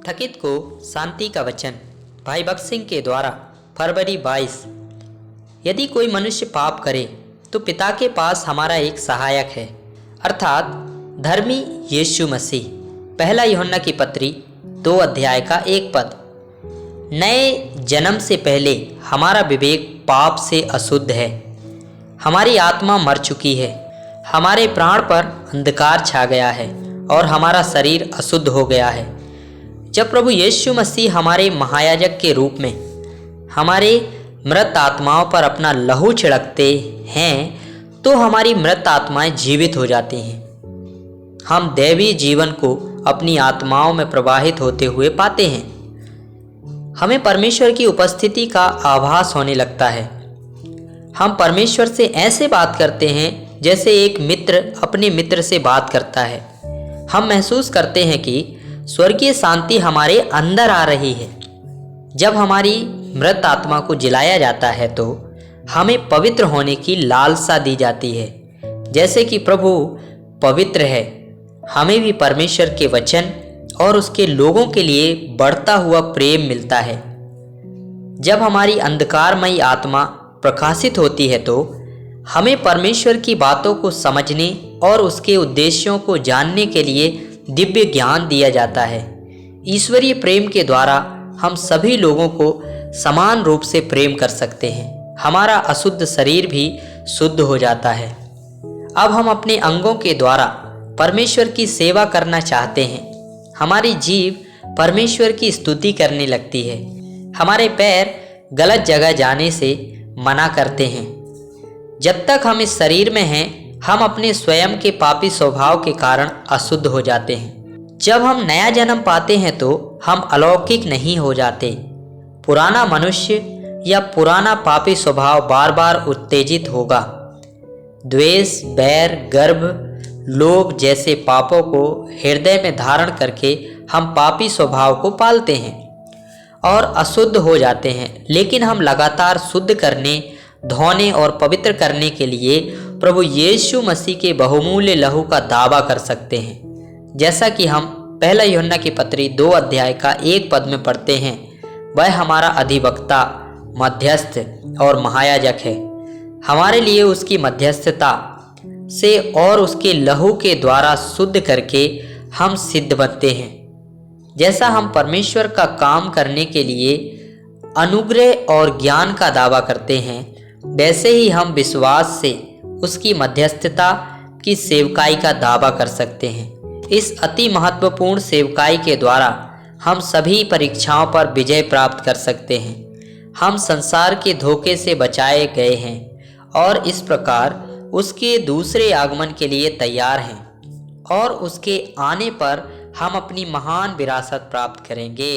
थकित को शांति का वचन भाई भक्त सिंह के द्वारा फरवरी 22। यदि कोई मनुष्य पाप करे तो पिता के पास हमारा एक सहायक है, अर्थात धर्मी यीशु मसीह। पहला यूहन्ना की पत्री 2 अध्याय का 1 पद। नए जन्म से पहले हमारा विवेक पाप से अशुद्ध है, हमारी आत्मा मर चुकी है, हमारे प्राण पर अंधकार छा गया है और हमारा शरीर अशुद्ध हो गया है। जब प्रभु यीशु मसीह हमारे महायाजक के रूप में हमारे मृत आत्माओं पर अपना लहू छिड़कते हैं तो हमारी मृत आत्माएं जीवित हो जाती हैं। हम दैवी जीवन को अपनी आत्माओं में प्रवाहित होते हुए पाते हैं। हमें परमेश्वर की उपस्थिति का आभास होने लगता है। हम परमेश्वर से ऐसे बात करते हैं जैसे एक मित्र अपने मित्र से बात करता है। हम महसूस करते हैं कि स्वर्गीय शांति हमारे अंदर आ रही है। जब हमारी मृत आत्मा को जिलाया जाता है तो हमें पवित्र होने की लालसा दी जाती है। जैसे कि प्रभु पवित्र है, हमें भी परमेश्वर के वचन और उसके लोगों के लिए बढ़ता हुआ प्रेम मिलता है। जब हमारी अंधकारमयी आत्मा प्रकाशित होती है तो हमें परमेश्वर की बातों को समझने और उसके उद्देश्यों को जानने के लिए दिव्य ज्ञान दिया जाता है। ईश्वरीय प्रेम के द्वारा हम सभी लोगों को समान रूप से प्रेम कर सकते हैं। हमारा अशुद्ध शरीर भी शुद्ध हो जाता है। अब हम अपने अंगों के द्वारा परमेश्वर की सेवा करना चाहते हैं। हमारी जीभ परमेश्वर की स्तुति करने लगती है। हमारे पैर गलत जगह जाने से मना करते हैं। जब तक हम इस शरीर में हैं, हम अपने स्वयं के पापी स्वभाव के कारण अशुद्ध हो जाते हैं। जब हम नया जन्म पाते हैं तो हम अलौकिक नहीं हो जाते। पुराना मनुष्य या पुराना पापी स्वभाव बार बार उत्तेजित होगा। द्वेष, बैर, गर्व, लोभ जैसे पापों को हृदय में धारण करके हम पापी स्वभाव को पालते हैं और अशुद्ध हो जाते हैं। लेकिन हम लगातार शुद्ध करने, धोने और पवित्र करने के लिए प्रभु यीशु मसीह के बहुमूल्य लहू का दावा कर सकते हैं। जैसा कि हम पहला यूहन्ना की पत्री 2 अध्याय का 1 पद में पढ़ते हैं, वह हमारा अधिवक्ता, मध्यस्थ और महायाजक है। हमारे लिए उसकी मध्यस्थता से और उसके लहू के द्वारा शुद्ध करके हम सिद्ध बनते हैं। जैसा हम परमेश्वर का काम करने के लिए अनुग्रह और ज्ञान का दावा करते हैं, वैसे ही हम विश्वास से उसकी मध्यस्थता की सेवकाई का दावा कर सकते हैं। इस अति महत्वपूर्ण सेवकाई के द्वारा हम सभी परीक्षाओं पर विजय प्राप्त कर सकते हैं। हम संसार के धोखे से बचाए गए हैं और इस प्रकार उसके दूसरे आगमन के लिए तैयार हैं और उसके आने पर हम अपनी महान विरासत प्राप्त करेंगे।